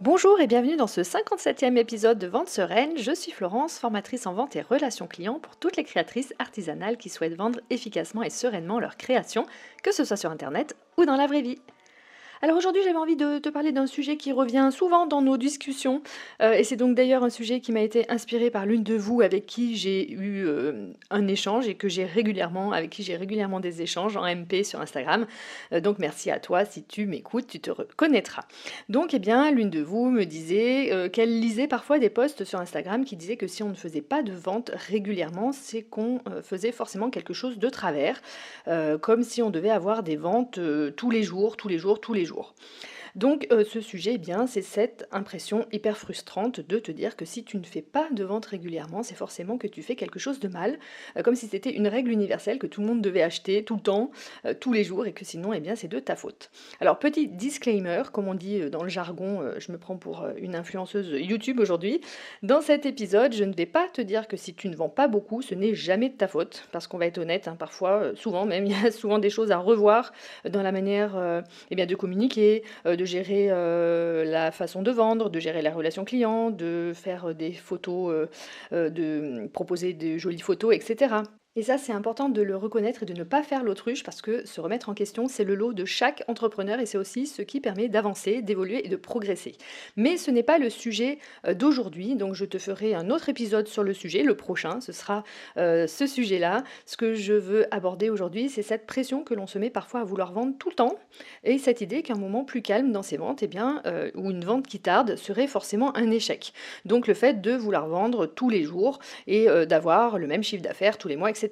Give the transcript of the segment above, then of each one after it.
Bonjour et bienvenue dans ce 57e épisode de Vente Sereine. Je suis Florence, formatrice en vente et relations clients pour toutes les créatrices artisanales qui souhaitent vendre efficacement et sereinement leurs créations, que ce soit sur Internet ou dans la vraie vie. Alors aujourd'hui, j'avais envie de te parler d'un sujet qui revient souvent dans nos discussions, et c'est donc d'ailleurs un sujet qui m'a été inspiré par l'une de vous avec qui j'ai eu un échange et avec qui j'ai régulièrement des échanges en MP sur Instagram. Donc merci à toi, si tu m'écoutes, tu te reconnaîtras. Donc eh bien, l'une de vous me disait qu'elle lisait parfois des posts sur Instagram qui disaient que si on ne faisait pas de vente régulièrement, c'est qu'on faisait forcément quelque chose de travers, comme si on devait avoir des ventes tous les jours, tous les jours, tous les jours. Donc ce sujet, eh bien, c'est cette impression hyper frustrante de te dire que si tu ne fais pas de vente régulièrement, c'est forcément que tu fais quelque chose de mal, comme si c'était une règle universelle que tout le monde devait acheter tout le temps, tous les jours, et que sinon, eh bien, c'est de ta faute. Alors petit disclaimer, comme on dit dans le jargon, je me prends pour une influenceuse YouTube aujourd'hui. Dans cet épisode, je ne vais pas te dire que si tu ne vends pas beaucoup, ce n'est jamais de ta faute, parce qu'on va être honnête, hein, parfois, souvent même, il y a souvent des choses à revoir dans la manière eh bien, de communiquer, de gérer la façon de vendre, de gérer la relation client, de faire des photos, de proposer de jolies photos, etc. Et ça, c'est important de le reconnaître et de ne pas faire l'autruche parce que se remettre en question, c'est le lot de chaque entrepreneur et c'est aussi ce qui permet d'avancer, d'évoluer et de progresser. Mais ce n'est pas le sujet d'aujourd'hui, donc je te ferai un autre épisode sur le sujet, le prochain, ce sera ce sujet-là. Ce que je veux aborder aujourd'hui, c'est cette pression que l'on se met parfois à vouloir vendre tout le temps et cette idée qu'un moment plus calme dans ses ventes, eh bien, ou une vente qui tarde, serait forcément un échec. Donc le fait de vouloir vendre tous les jours et d'avoir le même chiffre d'affaires tous les mois, etc.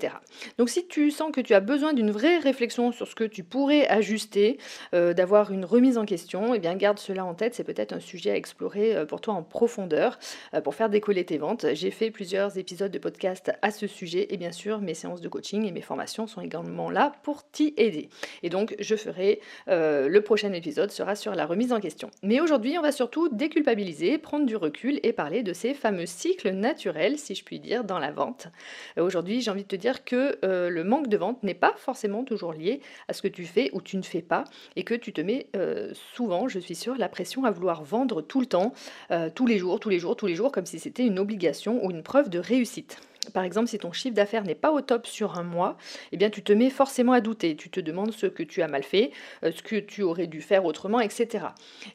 Donc si tu sens que tu as besoin d'une vraie réflexion sur ce que tu pourrais ajuster, d'avoir une remise en question, eh bien garde cela en tête, c'est peut-être un sujet à explorer pour toi en profondeur, pour faire décoller tes ventes. J'ai fait plusieurs épisodes de podcast à ce sujet et bien sûr mes séances de coaching et mes formations sont également là pour t'y aider. Et donc je ferai, le prochain épisode sera sur la remise en question. Mais aujourd'hui on va surtout déculpabiliser, prendre du recul et parler de ces fameux cycles naturels, si je puis dire, dans la vente. Aujourd'hui j'ai envie de te dire que le manque de vente n'est pas forcément toujours lié à ce que tu fais ou tu ne fais pas et que tu te mets souvent, je suis sûre, la pression à vouloir vendre tout le temps, tous les jours, tous les jours, tous les jours, comme si c'était une obligation ou une preuve de réussite. Par exemple, si ton chiffre d'affaires n'est pas au top sur un mois, eh bien tu te mets forcément à douter. Tu te demandes ce que tu as mal fait, ce que tu aurais dû faire autrement, etc.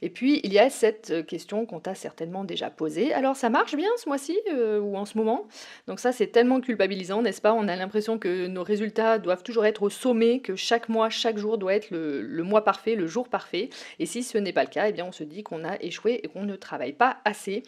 Et puis, il y a cette question qu'on t'a certainement déjà posée. Alors, ça marche bien ce mois-ci ou en ce moment? Donc ça, c'est tellement culpabilisant, n'est-ce pas? On a l'impression que nos résultats doivent toujours être au sommet, que chaque mois, chaque jour doit être le mois parfait, le jour parfait. Et si ce n'est pas le cas, eh bien on se dit qu'on a échoué et qu'on ne travaille pas assez,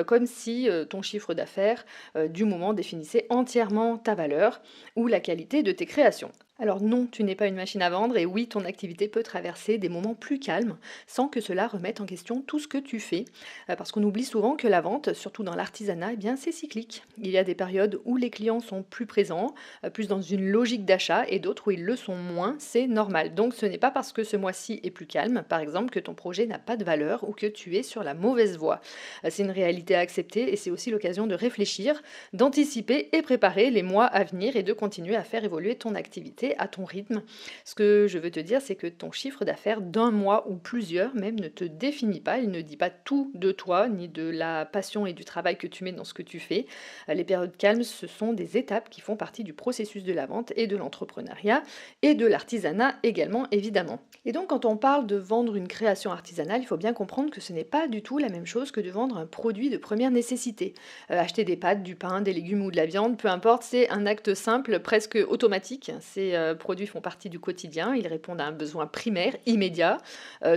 comme si ton chiffre d'affaires du moment définissait entièrement ta valeur ou la qualité de tes créations. Alors non, tu n'es pas une machine à vendre et oui, ton activité peut traverser des moments plus calmes sans que cela remette en question tout ce que tu fais. Parce qu'on oublie souvent que la vente, surtout dans l'artisanat, eh bien c'est cyclique. Il y a des périodes où les clients sont plus présents, plus dans une logique d'achat et d'autres où ils le sont moins, c'est normal. Donc ce n'est pas parce que ce mois-ci est plus calme, par exemple, que ton projet n'a pas de valeur ou que tu es sur la mauvaise voie. C'est une réalité à accepter et c'est aussi l'occasion de réfléchir, d'anticiper et préparer les mois à venir et de continuer à faire évoluer ton activité à ton rythme. Ce que je veux te dire, c'est que ton chiffre d'affaires d'un mois ou plusieurs même ne te définit pas, il ne dit pas tout de toi, ni de la passion et du travail que tu mets dans ce que tu fais. Les périodes calmes, ce sont des étapes qui font partie du processus de la vente et de l'entrepreneuriat et de l'artisanat également, évidemment. Et donc, quand on parle de vendre une création artisanale, il faut bien comprendre que ce n'est pas du tout la même chose que de vendre un produit de première nécessité. Acheter des pâtes, du pain, des légumes ou de la viande, peu importe, c'est un acte simple, presque automatique. Ces produits font partie du quotidien, ils répondent à un besoin primaire, immédiat,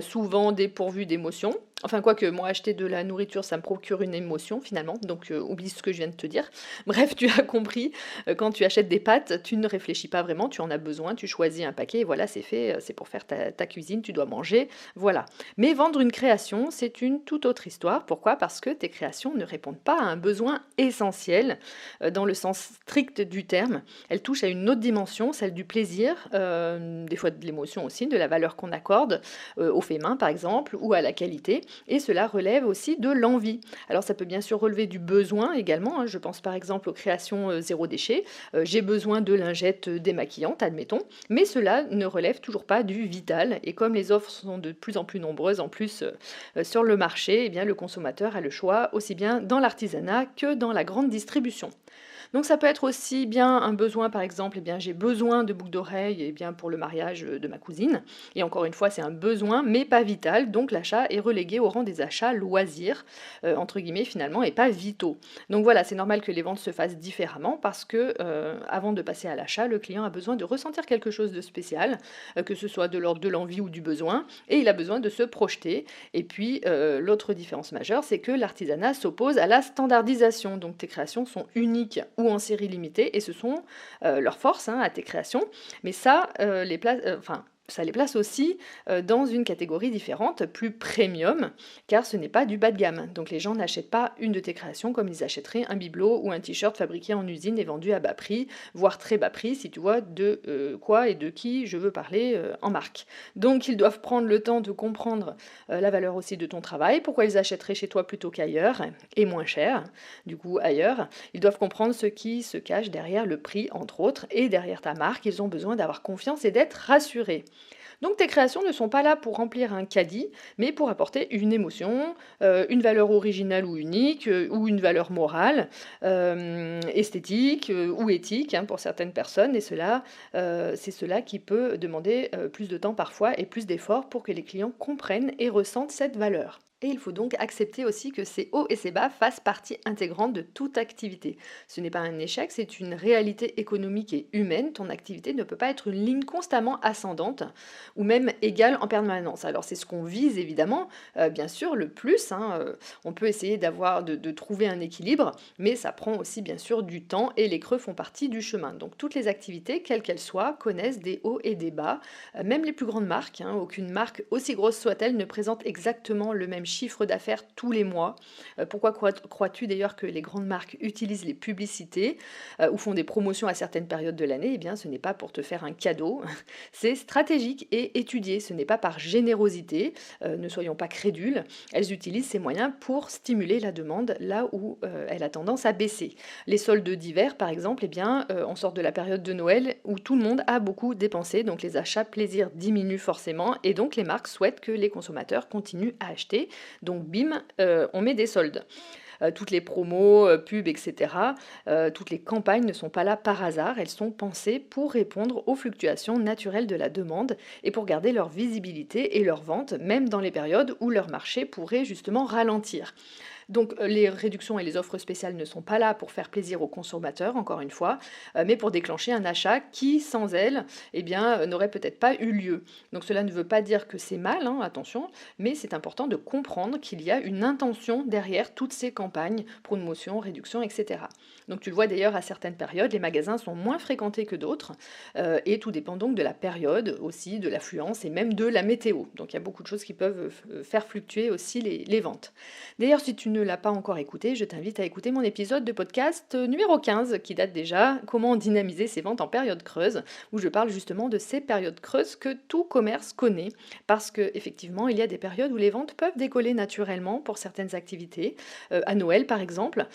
souvent dépourvu d'émotion. Enfin, quoique, moi, acheter de la nourriture, ça me procure une émotion, finalement, donc oublie ce que je viens de te dire. Bref, tu as compris, quand tu achètes des pâtes, tu ne réfléchis pas vraiment, tu en as besoin, tu choisis un paquet, et voilà, c'est fait, c'est pour faire ta cuisine, tu dois manger, voilà. Mais vendre une création, c'est une toute autre histoire. Pourquoi? Parce que tes créations ne répondent pas à un besoin essentiel, dans le sens strict du terme. Elles touchent à une autre dimension, celle du plaisir, des fois de l'émotion aussi, de la valeur qu'on accorde au fait main, par exemple, ou à la qualité. et cela relève aussi de l'envie. Alors ça peut bien sûr relever du besoin également, hein. Je pense par exemple aux créations zéro déchet. J'ai besoin de lingettes démaquillantes, admettons, mais cela ne relève toujours pas du vital. Et comme les offres sont de plus en plus nombreuses en plus sur le marché, eh bien, le consommateur a le choix aussi bien dans l'artisanat que dans la grande distribution. Donc ça peut être aussi bien un besoin, par exemple, eh bien, j'ai besoin de boucles d'oreilles eh bien, pour le mariage de ma cousine. Et encore une fois, c'est un besoin, mais pas vital. Donc l'achat est relégué au rang des achats loisirs, entre guillemets finalement, et pas vitaux. Donc voilà, c'est normal que les ventes se fassent différemment parce que avant de passer à l'achat, le client a besoin de ressentir quelque chose de spécial, que ce soit de l'ordre de l'envie ou du besoin, et il a besoin de se projeter. Et puis l'autre différence majeure, c'est que l'artisanat s'oppose à la standardisation. Donc tes créations sont uniques ou en série limitée, et ce sont leurs forces hein, à tes créations. Mais ça, ça les place aussi dans une catégorie différente, plus premium, car ce n'est pas du bas de gamme. Donc les gens n'achètent pas une de tes créations comme ils achèteraient un bibelot ou un t-shirt fabriqué en usine et vendu à bas prix, voire très bas prix, si tu vois de quoi et de qui je veux parler en marque. Donc ils doivent prendre le temps de comprendre la valeur aussi de ton travail, pourquoi ils achèteraient chez toi plutôt qu'ailleurs, et moins cher, du coup ailleurs. Ils doivent comprendre ce qui se cache derrière le prix, entre autres, et derrière ta marque. Ils ont besoin d'avoir confiance et d'être rassurés. Donc tes créations ne sont pas là pour remplir un caddie, mais pour apporter une émotion, une valeur originale ou unique, ou une valeur morale, esthétique ou éthique hein, pour certaines personnes. Et c'est cela qui peut demander plus de temps parfois et plus d'efforts pour que les clients comprennent et ressentent cette valeur. Et il faut donc accepter aussi que ces hauts et ces bas fassent partie intégrante de toute activité. Ce n'est pas un échec, c'est une réalité économique et humaine. Ton activité ne peut pas être une ligne constamment ascendante ou même égale en permanence. Alors c'est ce qu'on vise évidemment, bien sûr, le plus. Hein, on peut essayer de trouver un équilibre, mais ça prend aussi bien sûr du temps et les creux font partie du chemin. Donc toutes les activités, quelles qu'elles soient, connaissent des hauts et des bas. Même les plus grandes marques, hein, aucune marque, aussi grosse soit-elle, ne présente exactement le même chiffre d'affaires tous les mois. Pourquoi crois-tu d'ailleurs que les grandes marques utilisent les publicités ou font des promotions à certaines périodes de l'année? Eh bien, ce n'est pas pour te faire un cadeau, c'est stratégique et étudié. Ce n'est pas par générosité, ne soyons pas crédules. Elles utilisent ces moyens pour stimuler la demande là où elle a tendance à baisser. Les soldes d'hiver, par exemple, eh bien, on sort de la période de Noël où tout le monde a beaucoup dépensé, donc les achats plaisir diminuent forcément et donc les marques souhaitent que les consommateurs continuent à acheter. Donc bim, on met des soldes. Toutes les promos, pubs, etc. Toutes les campagnes ne sont pas là par hasard, elles sont pensées pour répondre aux fluctuations naturelles de la demande et pour garder leur visibilité et leur vente, même dans les périodes où leur marché pourrait justement ralentir. Donc les réductions et les offres spéciales ne sont pas là pour faire plaisir aux consommateurs, encore une fois, mais pour déclencher un achat qui, sans elles, eh bien, n'aurait peut-être pas eu lieu. Donc cela ne veut pas dire que c'est mal, hein, attention, mais c'est important de comprendre qu'il y a une intention derrière toutes ces campagnes, promotion, réduction, etc. Donc tu le vois d'ailleurs à certaines périodes, les magasins sont moins fréquentés que d'autres, et tout dépend donc de la période aussi, de l'affluence et même de la météo. Donc il y a beaucoup de choses qui peuvent faire fluctuer aussi les ventes. D'ailleurs, si tu ne l'as pas encore écouté, je t'invite à écouter mon épisode de podcast numéro 15 qui date déjà Comment dynamiser ses ventes en période creuse, où je parle justement de ces périodes creuses que tout commerce connaît parce que effectivement, il y a des périodes où les ventes peuvent décoller naturellement pour certaines activités, à Noël par exemple,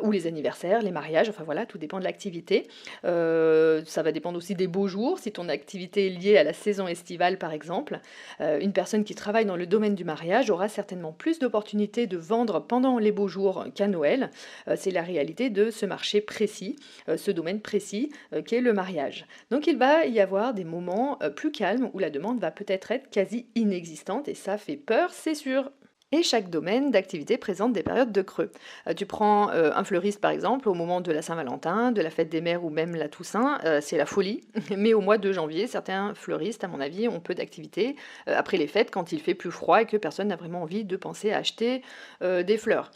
ou les anniversaires, les mariages, enfin voilà, tout dépend de l'activité. Ça va dépendre aussi des beaux jours, si ton activité est liée à la saison estivale par exemple. Une personne qui travaille dans le domaine du mariage aura certainement plus d'opportunités de vendre pendant les beaux jours qu'à Noël. C'est la réalité de ce marché précis, ce domaine précis qu'est le mariage. Donc il va y avoir des moments plus calmes où la demande va peut-être être quasi inexistante et ça fait peur, c'est sûr. Et chaque domaine d'activité présente des périodes de creux. Tu prends un fleuriste par exemple, au moment de la Saint-Valentin, de la fête des mères ou même la Toussaint, c'est la folie. Mais au mois de janvier, certains fleuristes, à mon avis, ont peu d'activité après les fêtes quand il fait plus froid et que personne n'a vraiment envie de penser à acheter des fleurs.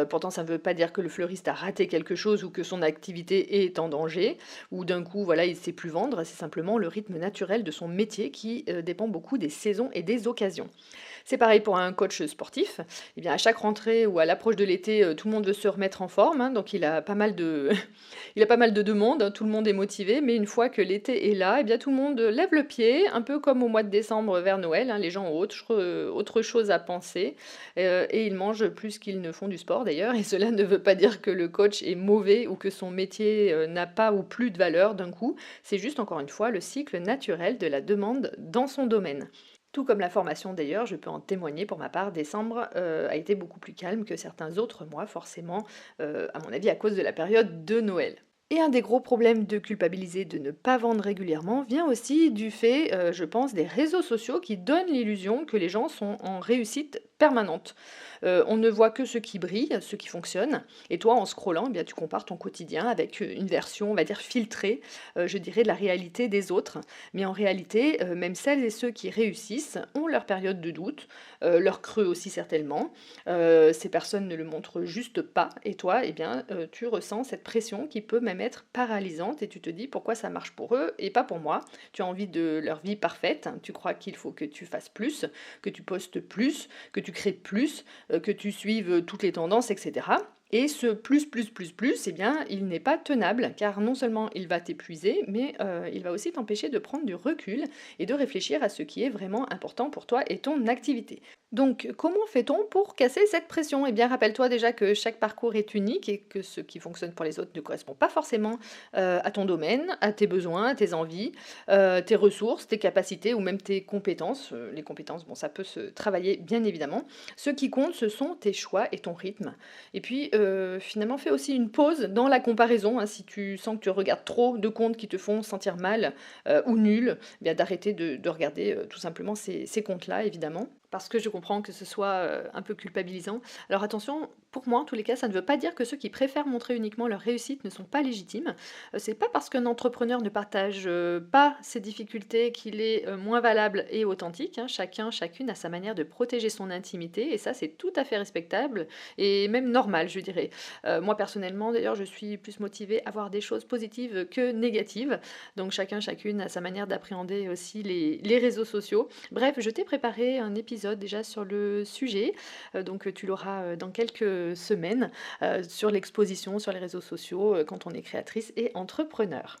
Pourtant, ça ne veut pas dire que le fleuriste a raté quelque chose ou que son activité est en danger, ou d'un coup, voilà, il ne sait plus vendre. C'est simplement le rythme naturel de son métier qui dépend beaucoup des saisons et des occasions. C'est pareil pour un coach sportif sportif, eh bien à chaque rentrée ou à l'approche de l'été, tout le monde veut se remettre en forme, hein, donc il a pas mal de il a pas mal de demandes, hein, tout le monde est motivé, mais une fois que l'été est là, eh bien tout le monde lève le pied, un peu comme au mois de décembre vers Noël, hein, les gens ont autre chose à penser, et ils mangent plus qu'ils ne font du sport d'ailleurs, et cela ne veut pas dire que le coach est mauvais ou que son métier n'a pas ou plus de valeur d'un coup, c'est juste encore une fois le cycle naturel de la demande dans son domaine. Tout comme la formation d'ailleurs, je peux en témoigner pour ma part, décembre a été beaucoup plus calme que certains autres mois, forcément, à mon avis à cause de la période de Noël. Et un des gros problèmes de culpabiliser de ne pas vendre régulièrement vient aussi du fait, je pense, des réseaux sociaux qui donnent l'illusion que les gens sont en réussite permanente. On ne voit que ce qui brille, ce qui fonctionne, et toi, en scrollant, eh bien, tu compares ton quotidien avec une version, on va dire, filtrée, je dirais, de la réalité des autres. Mais en réalité, même celles et ceux qui réussissent ont leur période de doute, leur creux aussi certainement. Ces personnes ne le montrent juste pas, et toi, eh bien, tu ressens cette pression qui peut même être paralysante, et tu te dis pourquoi ça marche pour eux et pas pour moi. Tu as envie de leur vie parfaite, tu crois qu'il faut que tu fasses plus, que tu postes plus, que tu crées plus, que tu suives toutes les tendances, etc. Et ce plus, eh bien, il n'est pas tenable, car non seulement il va t'épuiser, mais il va aussi t'empêcher de prendre du recul et de réfléchir à ce qui est vraiment important pour toi et ton activité. Donc, comment fait-on pour casser cette pression? Eh bien, rappelle-toi déjà que chaque parcours est unique et que ce qui fonctionne pour les autres ne correspond pas forcément à ton domaine, à tes besoins, à tes envies, tes ressources, tes capacités ou même tes compétences. Les compétences, bon, ça peut se travailler bien évidemment. Ce qui compte, ce sont tes choix et ton rythme. Et puis, finalement, fais aussi une pause dans la comparaison, hein. Si tu sens que tu regardes trop de comptes qui te font sentir mal ou nul, eh bien d'arrêter de regarder tout simplement ces comptes-là, évidemment. Parce que je comprends que ce soit un peu culpabilisant. Alors attention, pour moi en tous les cas, ça ne veut pas dire que ceux qui préfèrent montrer uniquement leur réussite ne sont pas légitimes. C'est pas parce qu'un entrepreneur ne partage pas ses difficultés qu'il est moins valable et authentique, hein. Chacun, chacune a sa manière de protéger son intimité et ça c'est tout à fait respectable et même normal, je dirais. Moi personnellement, d'ailleurs, je suis plus motivée à voir des choses positives que négatives. Donc chacun, chacune a sa manière d'appréhender aussi les réseaux sociaux. Bref, je t'ai préparé un épisode déjà sur le sujet, donc tu l'auras dans quelques semaines, sur l'exposition sur les réseaux sociaux quand on est créatrice et entrepreneur.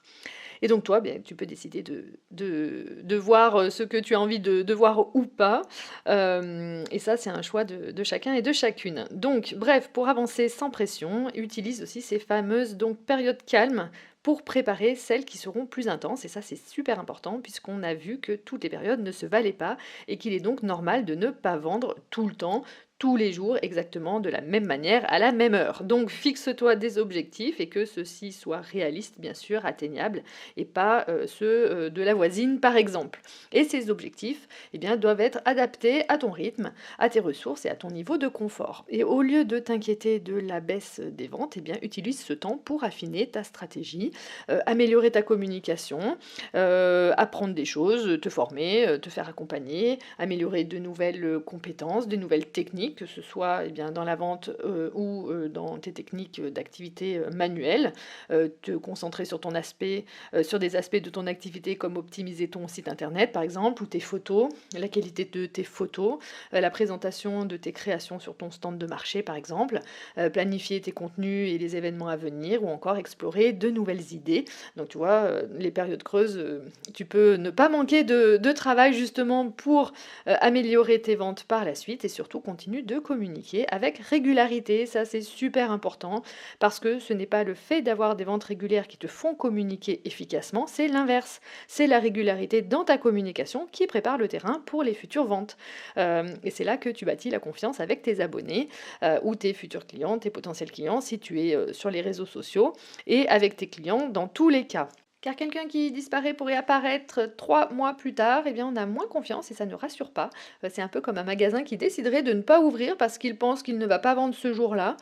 Et donc toi, bien, tu peux décider de voir ce que tu as envie de voir ou pas. Et ça, c'est un choix de chacun et de chacune. Donc, bref, pour avancer sans pression, utilise aussi ces fameuses donc, périodes calmes pour préparer celles qui seront plus intenses. Et ça, c'est super important puisqu'on a vu que toutes les périodes ne se valaient pas et qu'il est donc normal de ne pas vendre tout le temps, tous les jours, exactement de la même manière, à la même heure. Donc fixe-toi des objectifs et que ceux-ci soient réalistes, bien sûr, atteignables, et pas ceux de la voisine, par exemple. Et ces objectifs eh bien, doivent être adaptés à ton rythme, à tes ressources et à ton niveau de confort. Et au lieu de t'inquiéter de la baisse des ventes, eh bien, utilise ce temps pour affiner ta stratégie, améliorer ta communication, apprendre des choses, te former, te faire accompagner, améliorer de nouvelles compétences, de nouvelles techniques, que ce soit eh bien, dans la vente ou dans tes techniques d'activité manuelle, te concentrer sur ton aspect, sur des aspects de ton activité comme optimiser ton site internet par exemple, ou tes photos, la qualité de tes photos, la présentation de tes créations sur ton stand de marché par exemple, planifier tes contenus et les événements à venir, ou encore explorer de nouvelles idées. Donc tu vois, les périodes creuses, tu peux ne pas manquer de travail justement pour améliorer tes ventes par la suite et surtout continue de communiquer avec régularité. Ça c'est super important parce que ce n'est pas le fait d'avoir des ventes régulières qui te font communiquer efficacement, c'est l'inverse. C'est la régularité dans ta communication qui prépare le terrain pour les futures ventes. Et c'est là que tu bâtis la confiance avec tes abonnés ou tes futurs clients, tes potentiels clients si tu es sur les réseaux sociaux et avec tes clients dans tous les cas. Car quelqu'un qui disparaît pour réapparaître 3 mois plus tard, eh bien on a moins confiance et ça ne rassure pas. C'est un peu comme un magasin qui déciderait de ne pas ouvrir parce qu'il pense qu'il ne va pas vendre ce jour-là.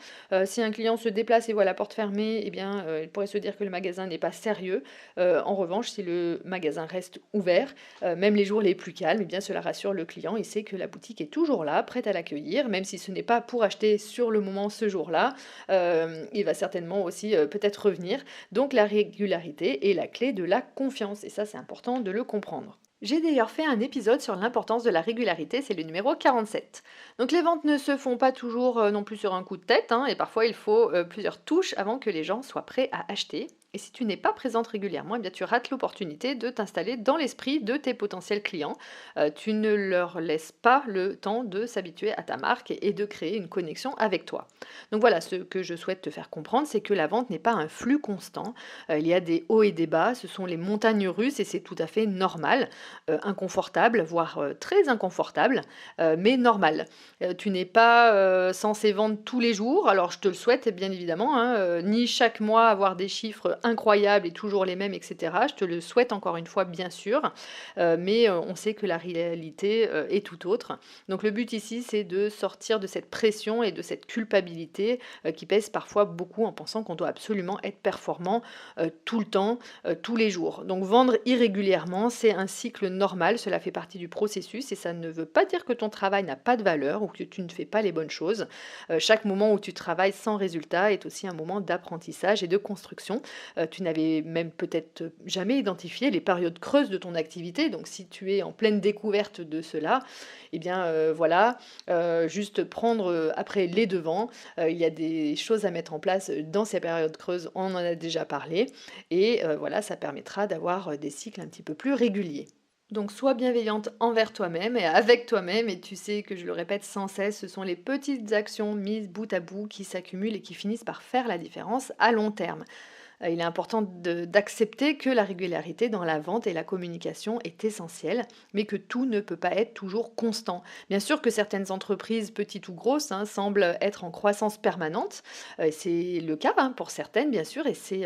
Si un client se déplace et voit la porte fermée, eh bien il pourrait se dire que le magasin n'est pas sérieux. En revanche, si le magasin reste ouvert, même les jours les plus calmes, eh bien cela rassure le client. Il sait que la boutique est toujours là, prête à l'accueillir, même si ce n'est pas pour acheter sur le moment ce jour-là. Il va certainement aussi peut-être revenir. Donc la régularité est la clé de la confiance et ça c'est important de le comprendre. J'ai d'ailleurs fait un épisode sur l'importance de la régularité, c'est le numéro 47. Donc les ventes ne se font pas toujours non plus sur un coup de tête, hein, et parfois il faut plusieurs touches avant que les gens soient prêts à acheter. Et si tu n'es pas présente régulièrement, eh bien tu rates l'opportunité de t'installer dans l'esprit de tes potentiels clients. Tu ne leur laisses pas le temps de s'habituer à ta marque et de créer une connexion avec toi. Donc voilà, ce que je souhaite te faire comprendre, c'est que la vente n'est pas un flux constant. Il y a des hauts et des bas, ce sont les montagnes russes et c'est tout à fait normal, inconfortable, voire très inconfortable, mais normal. Tu n'es pas censé vendre tous les jours, alors je te le souhaite bien évidemment, hein, ni chaque mois avoir des chiffres incroyables et toujours les mêmes, etc. Je te le souhaite encore une fois, bien sûr, mais on sait que la réalité est tout autre. Donc le but ici, c'est de sortir de cette pression et de cette culpabilité qui pèse parfois beaucoup en pensant qu'on doit absolument être performant tout le temps, tous les jours. Donc vendre irrégulièrement, c'est un cycle normal, cela fait partie du processus et ça ne veut pas dire que ton travail n'a pas de valeur ou que tu ne fais pas les bonnes choses. Chaque moment où tu travailles sans résultat est aussi un moment d'apprentissage et de construction. Tu n'avais même peut-être jamais identifié les périodes creuses de ton activité, donc si tu es en pleine découverte de cela, eh bien voilà, juste prendre après les devants. Il y a des choses à mettre en place dans ces périodes creuses, on en a déjà parlé, et voilà, ça permettra d'avoir des cycles un petit peu plus réguliers. Donc sois bienveillante envers toi-même et avec toi-même, et tu sais que je le répète sans cesse, ce sont les petites actions mises bout à bout qui s'accumulent et qui finissent par faire la différence à long terme. Il est important d'accepter que la régularité dans la vente et la communication est essentielle, mais que tout ne peut pas être toujours constant. Bien sûr que certaines entreprises, petites ou grosses, hein, semblent être en croissance permanente. C'est le cas, hein, pour certaines, bien sûr, et c'est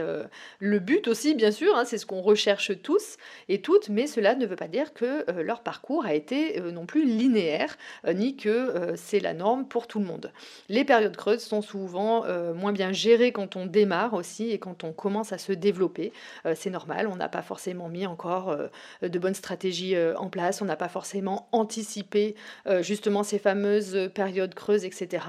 le but aussi, bien sûr, hein, c'est ce qu'on recherche tous et toutes, mais cela ne veut pas dire que leur parcours a été non plus linéaire, ni que c'est la norme pour tout le monde. Les périodes creuses sont souvent moins bien gérées quand on démarre aussi et quand on commence à se développer. C'est normal, on n'a pas forcément mis encore de bonnes stratégies en place, on n'a pas forcément anticipé justement ces fameuses périodes creuses, etc.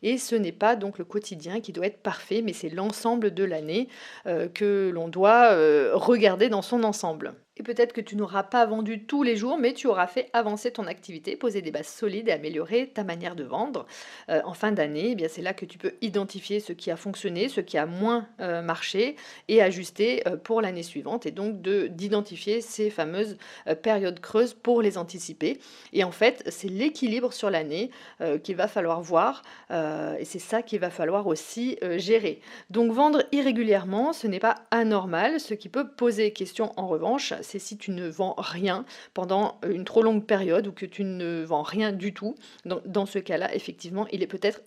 Et ce n'est pas donc le quotidien qui doit être parfait, mais c'est l'ensemble de l'année que l'on doit regarder dans son ensemble. Et peut-être que tu n'auras pas vendu tous les jours, mais tu auras fait avancer ton activité, poser des bases solides et améliorer ta manière de vendre. En fin d'année, eh bien c'est là que tu peux identifier ce qui a fonctionné, ce qui a moins marché et ajuster pour l'année suivante. Et donc d'identifier ces fameuses périodes creuses pour les anticiper. Et en fait, c'est l'équilibre sur l'année qu'il va falloir voir et c'est ça qu'il va falloir aussi gérer. Donc vendre irrégulièrement, ce n'est pas anormal. Ce qui peut poser question en revanche, c'est si tu ne vends rien pendant une trop longue période ou que tu ne vends rien du tout. Dans ce cas-là, effectivement, il est peut-être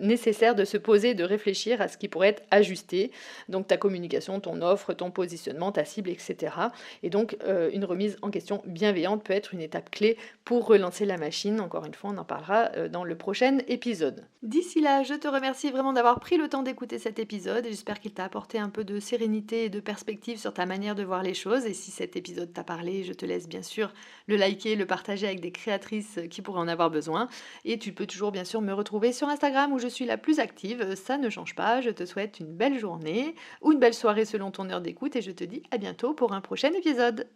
nécessaire de se poser, de réfléchir à ce qui pourrait être ajusté, donc ta communication, ton offre, ton positionnement, ta cible, etc. Et donc une remise en question bienveillante peut être une étape clé pour relancer la machine. Encore une fois, on en parlera dans le prochain épisode. D'ici là, je te remercie vraiment d'avoir pris le temps d'écouter cet épisode et j'espère qu'il t'a apporté un peu de sérénité et de perspective sur ta manière de voir les choses. Et si cet épisode t'a parlé, je te laisse bien sûr le liker, le partager avec des créatrices qui pourraient en avoir besoin. Et tu peux toujours bien sûr me retrouver sur Instagram où je suis la plus active, ça ne change pas. Je te souhaite une belle journée ou une belle soirée selon ton heure d'écoute et je te dis à bientôt pour un prochain épisode.